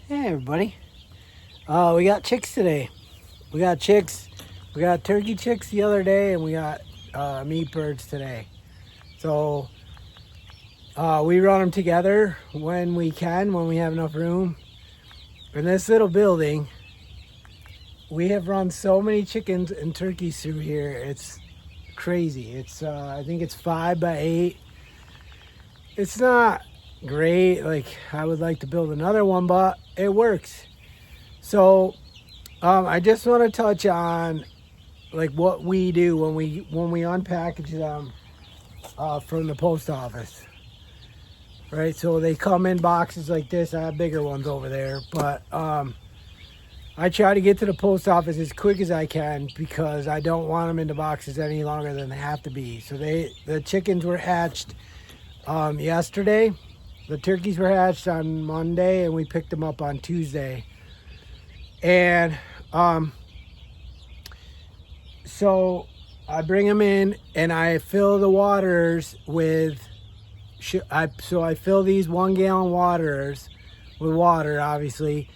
Hey everybody. We got chicks today. We got chicks. We got turkey chicks the other day, and we got meat birds today. So we run them together when we can, when we have enough room. In this little building, we have run so many chickens and turkeys through here. It's crazy. It's I think it's 5 by 8. It's not great. Like I would like to build another one, but it works. So I just want to touch on like what we do when we unpackage them from the post office, right? So they come in boxes like this. I have bigger ones over there, but I try to get to the post office as quick as I can because I don't want them in the boxes any longer than they have to be. So the chickens were hatched yesterday. The turkeys were hatched on Monday, and we picked them up on Tuesday. And so I bring them in and I fill the waters with I fill these 1 gallon waters with water, obviously,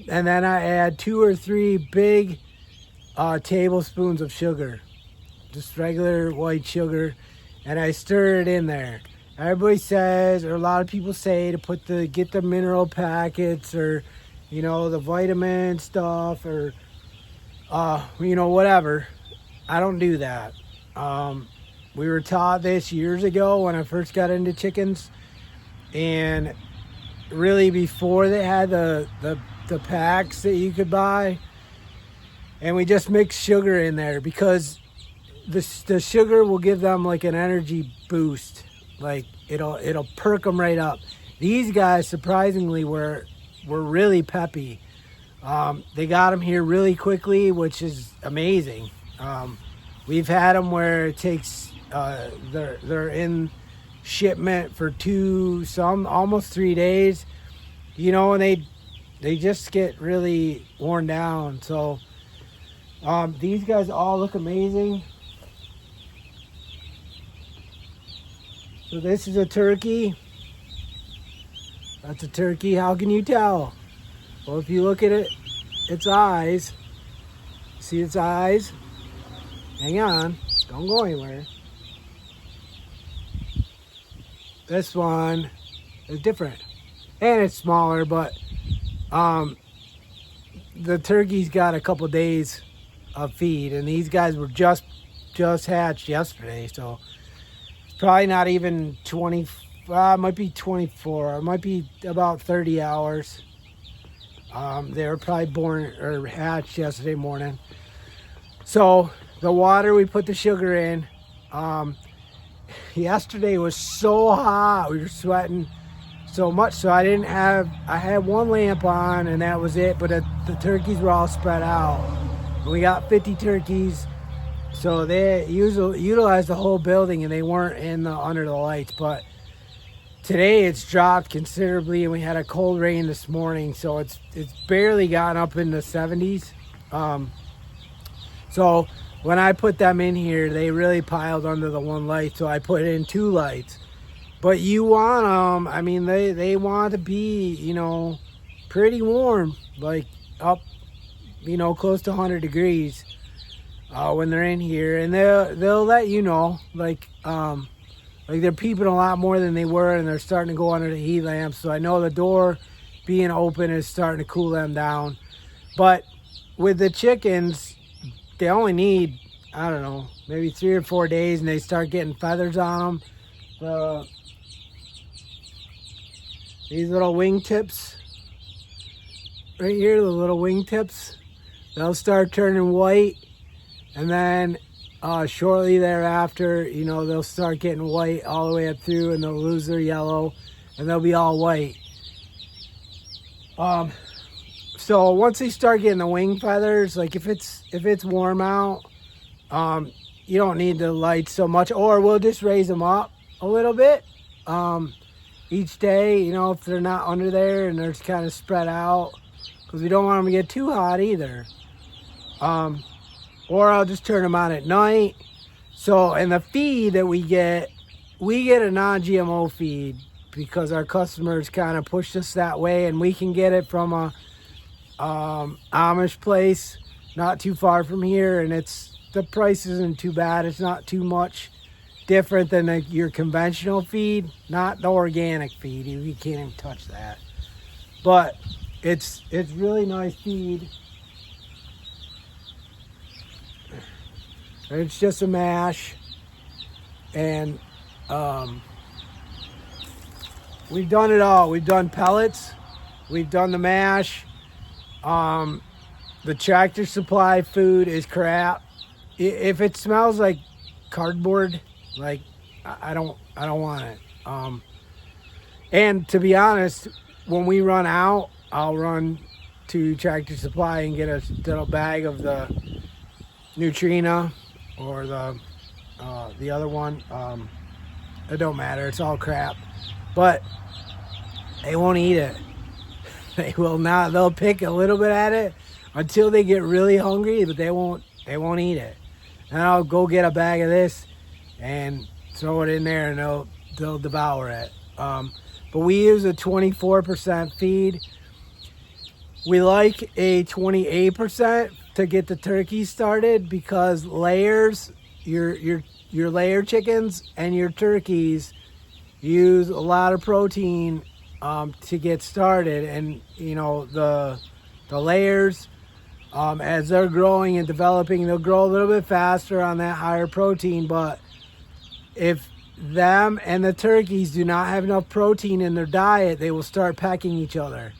and then I add 2 or 3 big tablespoons of sugar, just regular white sugar, and I stir it in there. Everybody says, or a lot of people say, to get the mineral packets, or the vitamin stuff, or whatever. I don't do that. We were taught this years ago when I first got into chickens, and really before they had the packs that you could buy, and we just mix sugar in there because the sugar will give them like an energy boost. Like it'll perk them right up. These guys surprisingly were really peppy. They got them here really quickly, which is amazing. We've had them where it takes they're in shipment for almost 3 days, and they just get really worn down. So these guys all look amazing. So this is a turkey. That's a turkey. How can you tell? Well, if you look at its eyes, see its eyes? Hang on, don't go anywhere. This one is different, and it's smaller, but the turkey's got a couple days of feed, and these guys were just hatched yesterday, so it's probably not even 20. It might be 24. It might be about 30 hours. They were probably born or hatched yesterday morning. So the water, we put the sugar in. Yesterday was so hot. We were sweating so much. So I had one lamp on and that was it. But the turkeys were all spread out. We got 50 turkeys. So they utilized the whole building, and they weren't under the lights. But today it's dropped considerably, and we had a cold rain this morning, so it's barely gotten up in the 70s. So when I put them in here, they really piled under the one light, so I put in 2 lights. But you want them, I mean, they want to be, pretty warm, like up, close to 100 degrees when they're in here, and they'll let you know, like they're peeping a lot more than they were, and they're starting to go under the heat lamps. So I know the door being open is starting to cool them down. But with the chickens, they only need, I don't know, maybe 3 or 4 days, and they start getting feathers on them. These little wingtips right here, the little wingtips, they'll start turning white, and then shortly thereafter, they'll start getting white all the way up through, and they'll lose their yellow, and they'll be all white. So once they start getting the wing feathers, like if it's warm out, you don't need the lights so much, or we'll just raise them up a little bit each day, if they're not under there and they're just kind of spread out, because we don't want them to get too hot either. Or I'll just turn them on at night. So, and the feed that we get a non-GMO feed. because our customers kind of pushed us that way, and we can get it from a Amish place not too far from here, and the price isn't too bad. It's not too much different than your conventional feed, not the organic feed. You can't even touch that, but it's really nice feed. It's just a mash, and we've done it all. We've done pellets, we've done the mash. The Tractor Supply food is crap. If it smells like cardboard, like I don't want it. And to be honest, when we run out, I'll run to Tractor Supply and get a little bag of the Nutrina or the other one. It don't matter. It's all crap. But they won't eat it. They will not. They'll pick a little bit at it until they get really hungry, but they won't eat it. And I'll go get a bag of this and throw it in there, and they'll devour it. But we use a 24% feed. We like a 28% to get the turkey started, because layers, your layer chickens and your turkeys use a lot of protein to get started. And the layers, as they're growing and developing, they'll grow a little bit faster on that higher protein. But if them and the turkeys do not have enough protein in their diet, they will start pecking each other,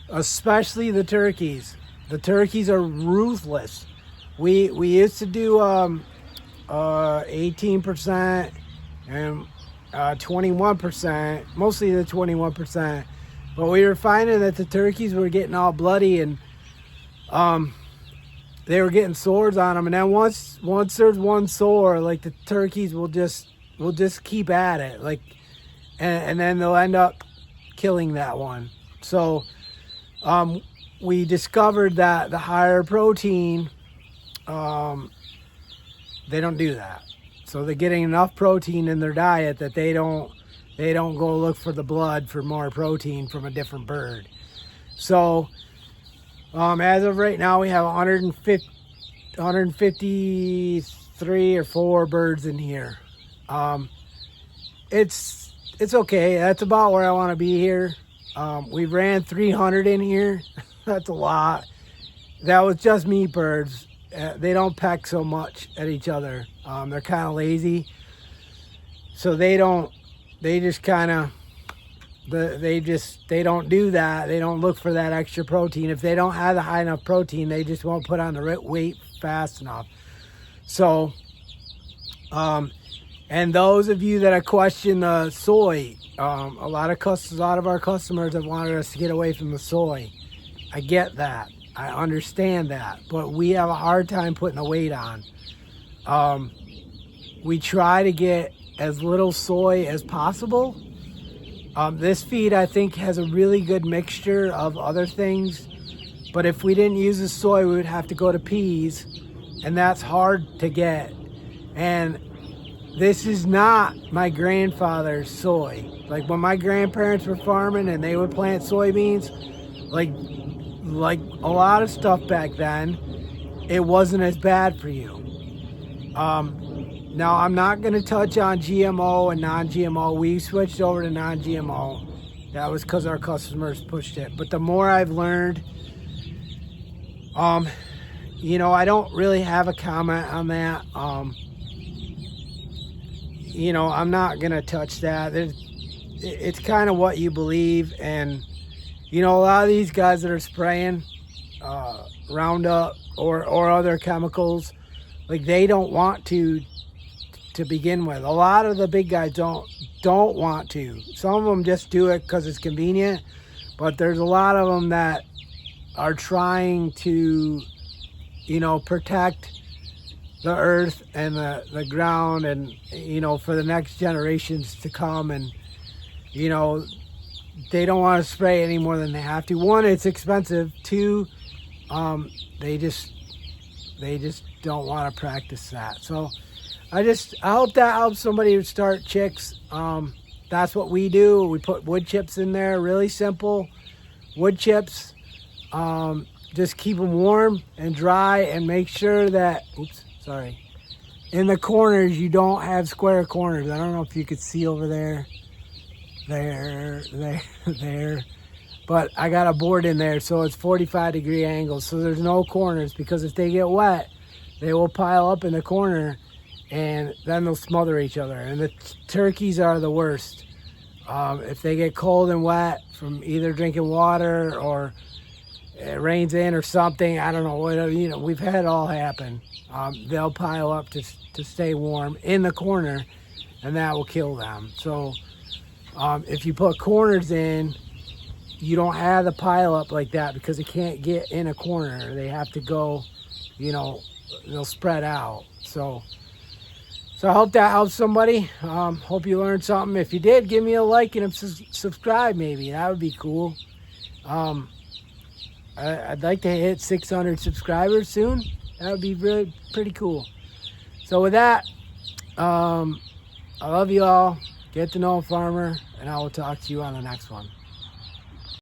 especially the turkeys. The turkeys are ruthless. We used to do 18% and 21%, mostly the 21%. But we were finding that the turkeys were getting all bloody, and they were getting sores on them. And then once there's one sore, like, the turkeys will just keep at it, like, and then they'll end up killing that one. So we discovered that the higher protein, they don't do that. So they're getting enough protein in their diet that they don't go look for the blood for more protein from a different bird. So as of right now, we have 153 or 4 birds in here. It's okay. That's about where I want to be here. We ran 300 in here. That's a lot. That was just meat birds. They don't peck so much at each other. They're kind of lazy, so they don't do that. They don't look for that extra protein. If they don't have the high enough protein, they just won't put on the weight fast enough. So and those of you that are questioning the soy, a lot of our customers have wanted us to get away from the soy. I get that. I understand that. But we have a hard time putting the weight on. We try to get as little soy as possible. This feed, I think, has a really good mixture of other things. But if we didn't use the soy, we would have to go to peas. And that's hard to get. And this is not my grandfather's soy. Like, when my grandparents were farming and they would plant soybeans, like a lot of stuff back then, it wasn't as bad for you. Now, I'm not going to touch on GMO and non-GMO. We switched over to non-GMO. That was because our customers pushed it. But the more I've learned, I don't really have a comment on that. I'm not going to touch that. It's kind of what you believe. And, a lot of these guys that are spraying Roundup or other chemicals, like, they don't want to begin with. A lot of the big guys don't want to. Some of them just do it because it's convenient, but there's a lot of them that are trying to, protect the earth and the ground, and, for the next generations to come. And, they don't want to spray any more than they have to. One, it's expensive. Two, they just don't want to practice that. So I hope that helps somebody start chicks. that's what we do. We put wood chips in there, really simple wood chips. Just keep them warm and dry, and make sure that, in the corners you don't have square corners. I don't know if you could see over there, there. But I got a board in there, so it's 45-degree angles, so there's no corners, because if they get wet, they will pile up in the corner, and then they'll smother each other. And the turkeys are the worst. If they get cold and wet from either drinking water or it rains in or something, I don't know, whatever, we've had it all happen. They'll pile up to stay warm in the corner, and that will kill them. So if you put corners in, you don't have the pile up like that, because they can't get in a corner. They have to go, they'll spread out. So I hope that helps somebody. Hope you learned something. If you did, give me a like and subscribe maybe. That would be cool. I'd like to hit 600 subscribers soon. That would be really pretty cool. So with that, I love you all. Get to know a farmer, and I will talk to you on the next one.